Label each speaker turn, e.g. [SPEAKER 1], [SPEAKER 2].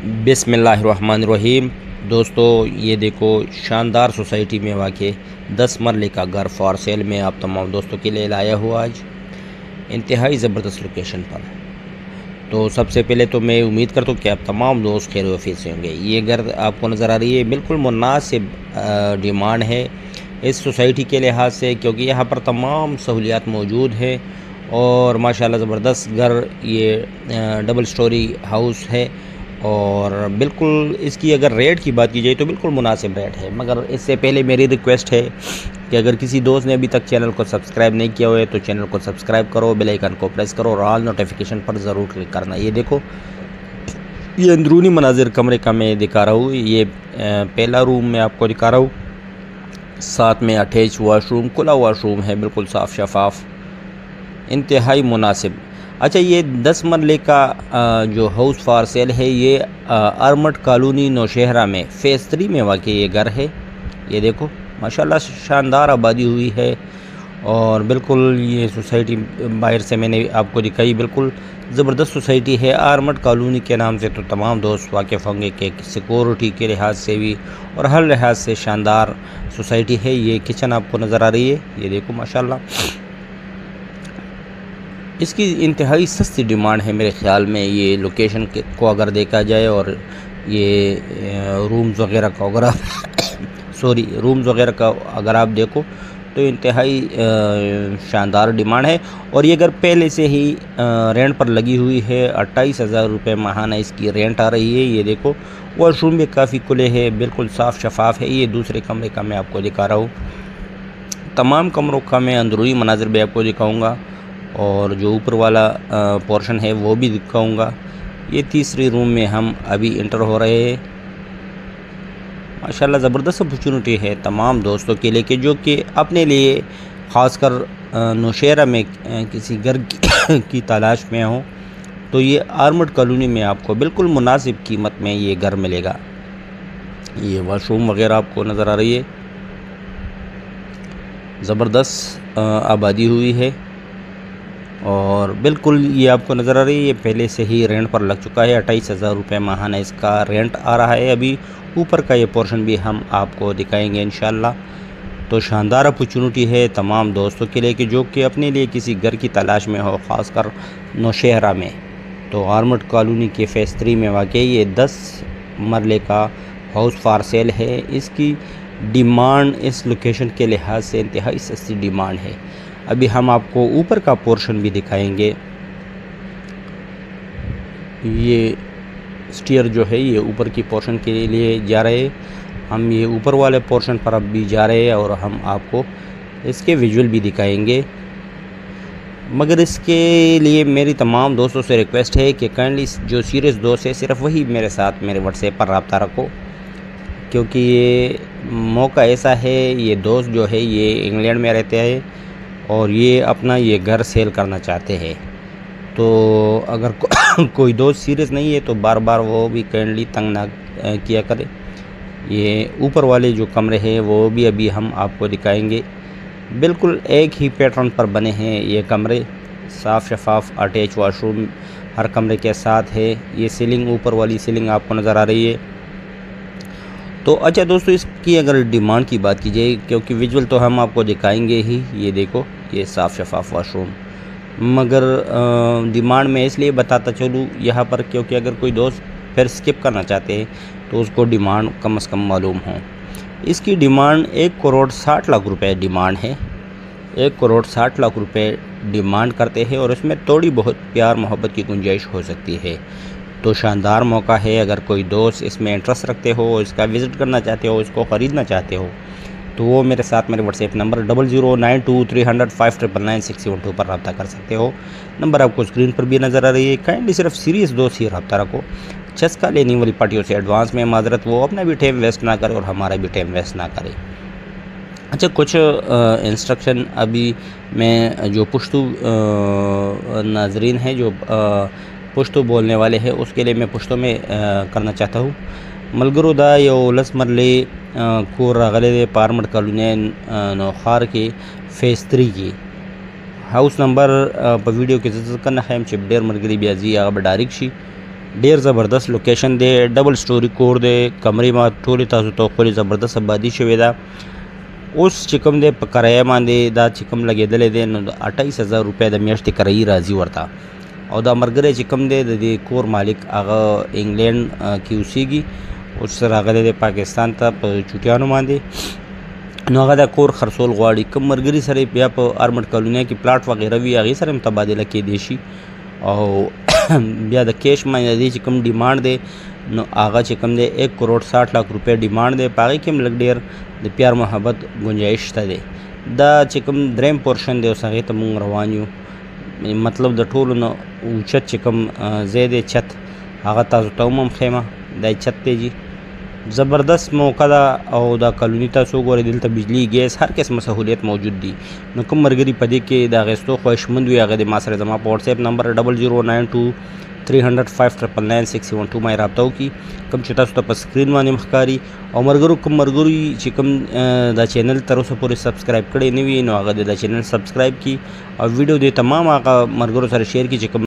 [SPEAKER 1] बिस्मिल्लाहिर्रहमानिर्रहीम। दोस्तों ये देखो शानदार सोसाइटी में वाक़ 10 मरले का घर फॉर सेल में आप तमाम दोस्तों के लिए लाया हुआ आज इंतहाई ज़बरदस्त लोकेशन पर। तो सबसे पहले तो मैं उम्मीद करता हूँ कि आप तमाम दोस्त खैर वफीत से होंगे। ये घर आपको नज़र आ रही है, बिल्कुल मुनासिब डिमांड है इस सोसाइटी के लिहाज से, क्योंकि यहाँ पर तमाम सहूलियात मौजूद है और माशाल्लाह ज़बरदस्त घर। ये डबल स्टोरी हाउस है और बिल्कुल इसकी अगर रेट की बात की जाए तो बिल्कुल मुनासिब रेट है। मगर इससे पहले मेरी रिक्वेस्ट है कि अगर किसी दोस्त ने अभी तक चैनल को सब्सक्राइब नहीं किया हुआ है तो चैनल को सब्सक्राइब करो, बेल आइकन को प्रेस करो और ऑल नोटिफिकेशन पर ज़रूर क्लिक करना। ये देखो ये अंदरूनी मनाजिर कमरे का मैं दिखा रहा हूँ। ये पहला रूम मैं आपको दिखा रहा हूँ, साथ में अटैच वाशरूम, खुला वाशरूम है, बिल्कुल साफ़ शफाफ, इंतहाई मुनासिब। अच्छा, ये 10 मरले का जो हाउस फॉर सेल है ये आर्मड कॉलोनी नौशहरा में फ़ेज़ 3 में वाक़ ये घर है। ये देखो माशाल्लाह शानदार आबादी हुई है और बिल्कुल ये सोसाइटी बाहर से मैंने आपको दिखाई, बिल्कुल ज़बरदस्त सोसाइटी है। आर्मड कॉलोनी के नाम से तो तमाम दोस्त वाकिफ़ होंगे कि सिक्योरिटी के लिहाज से भी और हर लिहाज से शानदार सोसाइटी है। ये किचन आपको नज़र आ रही है, ये देखो माशाल्लाह। इसकी इंतहाई सस्ती डिमांड है मेरे ख़्याल में। ये लोकेशन को अगर देखा जाए और ये रूम्स वगैरह का अगर रूम्स वगैरह का अगर आप देखो तो इंतहाई शानदार डिमांड है। और ये अगर पहले से ही रेंट पर लगी हुई है, 28,000 रुपये माहाना इसकी रेंट आ रही है। ये देखो वॉशरूम भी काफ़ी खुले है, बिल्कुल साफ़ शफाफ है। ये दूसरे कमरे का मैं आपको दिखा रहा हूँ। तमाम कमरों का मैं अंदरूनी मनाजिर भी आपको दिखाऊँगा और जो ऊपर वाला पोर्शन है वो भी दिखाऊंगा। ये तीसरी रूम में हम अभी इंटर हो रहे हैं। माशाल्लाह ज़बरदस्त अपॉर्चुनिटी है तमाम दोस्तों के लिए कि जो कि अपने लिए ख़ासकर नौशहरा में किसी घर की तलाश में हो तो ये आर्मड कॉलोनी में आपको बिल्कुल मुनासिब कीमत में ये घर मिलेगा। ये वाशरूम वगैरह आपको नज़र आ रही है, ज़बरदस्त आबादी हुई है और बिल्कुल ये आपको नज़र आ रही है। ये पहले से ही रेंट पर लग चुका है, 28,000 रुपये माहाना इसका रेंट आ रहा है। अभी ऊपर का ये पोर्शन भी हम आपको दिखाएंगे इंशाल्लाह। तो शानदार अपॉर्चुनिटी है तमाम दोस्तों के लिए कि जो कि अपने लिए किसी घर की तलाश में हो, ख़ासकर नौशहरा में। तो आर्मड कॉलोनी के फ़ेज़ 3 में वाक़ ये 10 मरले का हाउस फॉर सेल है। इसकी डिमांड इस लोकेशन के लिहाज से इंतहाई सस्ती डिमांड है। अभी हम आपको ऊपर का पोर्शन भी दिखाएंगे। ये स्टीयर जो है ये ऊपर की पोर्शन के लिए जा रहे हैं। हम ये ऊपर वाले पोर्शन पर अब भी जा रहे हैं और हम आपको इसके विजुअल भी दिखाएंगे। मगर इसके लिए मेरी तमाम दोस्तों से रिक्वेस्ट है कि काइंडली जो सीरियस दोस्त है सिर्फ वही मेरे साथ मेरे व्हाट्सएप पर रब्ता रखो, क्योंकि ये मौका ऐसा है, ये दोस्त जो है ये इंग्लैंड में रहते हैं और ये अपना ये घर सेल करना चाहते हैं। तो अगर कोई दोस्त सीरियस नहीं है तो बार बार वो भी काइंडली तंग ना किया करे। ये ऊपर वाले जो कमरे हैं वो भी अभी हम आपको दिखाएंगे। बिल्कुल एक ही पैटर्न पर बने हैं ये कमरे, साफ़ शफाफ अटैच वाशरूम हर कमरे के साथ है। ये सीलिंग, ऊपर वाली सीलिंग आपको नज़र आ रही है। तो अच्छा दोस्तों, इसकी अगर डिमांड की बात की जाए, क्योंकि विजुअल तो हम आपको दिखाएंगे ही, ये देखो ये साफ़ शफाफ वाशरूम। मगर डिमांड में इसलिए बताता चलूँ यहाँ पर क्योंकि अगर कोई दोस्त फिर स्किप करना चाहते हैं तो उसको डिमांड कम से कम मालूम हो। इसकी डिमांड 1,60,00,000 रुपये डिमांड है। 1,60,00,000 रुपये डिमांड करते हैं और इसमें थोड़ी बहुत प्यार मोहब्बत की गुंजाइश हो सकती है। तो शानदार मौका है, अगर कोई दोस्त इसमें इंटरेस्ट रखते हो, इसका विज़िट करना चाहते हो, इसको ख़रीदना चाहते हो तो वो मेरे साथ मेरे व्हाट्सएप नंबर 00923005999672 पर रब्ता कर सकते हो। नंबर आपको स्क्रीन पर भी नज़र आ रही है। काइंडली सिर्फ सीरियस दोस्त ही रब्ता रखो। चस्का लेने वाली पार्टियों से एडवांस में माजरत, वो अपना भी टाइम वेस्ट ना करे और हमारा भी टाइम वेस्ट ना करे। अच्छा, कुछ इंस्ट्रक्शन अभी मैं जो पुश्तू नाजरीन हैं, जो पुश्तू बोलने वाले हैं, उसके लिए मैं पुश्तू में करना चाहता हूँ। मलगरुदा यो 10 मरले को रागले पार्मड कॉलोनी नौखार के फ़ेज़ 3 की हाउस नंबर په ویډیو کې ذکر کنه خیم چې ډېر مرګري بیا زی هغه ډایرکټ شي ډیر زبردست لوکیشن دی، ډبل سټوري کور دی، کمرې ما ټولې تاسو ته ښکلې زبردست آبادي شوې ده. اوس چې کوم دی په کرایه باندې دا چې کوم لګېدلی دی نو د 28,000 روپۍ د میاشتې کرایي راځي ورته. او دا ملګری چې کوم دی د دې کور مالک هغه انګلینډ کې اوسېږي، اوس راغلی دی پاکستان ته په چوټیانو باندې. نو هغه د کور خرڅول غواړي. کوم ملګري سره بیا په ارمټ کالونیا کې پلاټ وغیره وي هغې سره هم تبادله کېدی شي. او بیا د کیش باندې چې کوم ډیمانډ دی نو هغه چې کوم دی 1,60,00,000 روپۍ ډیمانډ دی، په هغې کې هم لږ ډېر د پیار محبت گنجایش شته دی. دا چې کوم دریم پورشن دی اوس هغې ته مونږ روان یو. مطلب د ټولو نه اوچت چې کوم ځای دی چت هغه تاسو ته هم ښیمه. دا چت دی جي زبردست موقع ده. او دا کالوني تاسو وګورئ دلته بجلی ګیس هر قسمه سهولیت موجود دي. نو کوم ملګري په دې کې د اخیستو خواهشمند وي هغه د ما سره زما په واتساپ نمبر 00923005999612 باندې رابطه وکړي، کوم چې تاسو ته په سکرین باندې ښکاري. او ملګرو کوم ملګري چې کوم دا چینل تر اوسه پورې سبسکرایب کړی نه وي نو هغه د چینل سبسکرایب کړي او ویډیو د تمام هغه ملګرو سره شیر کړي چې کوم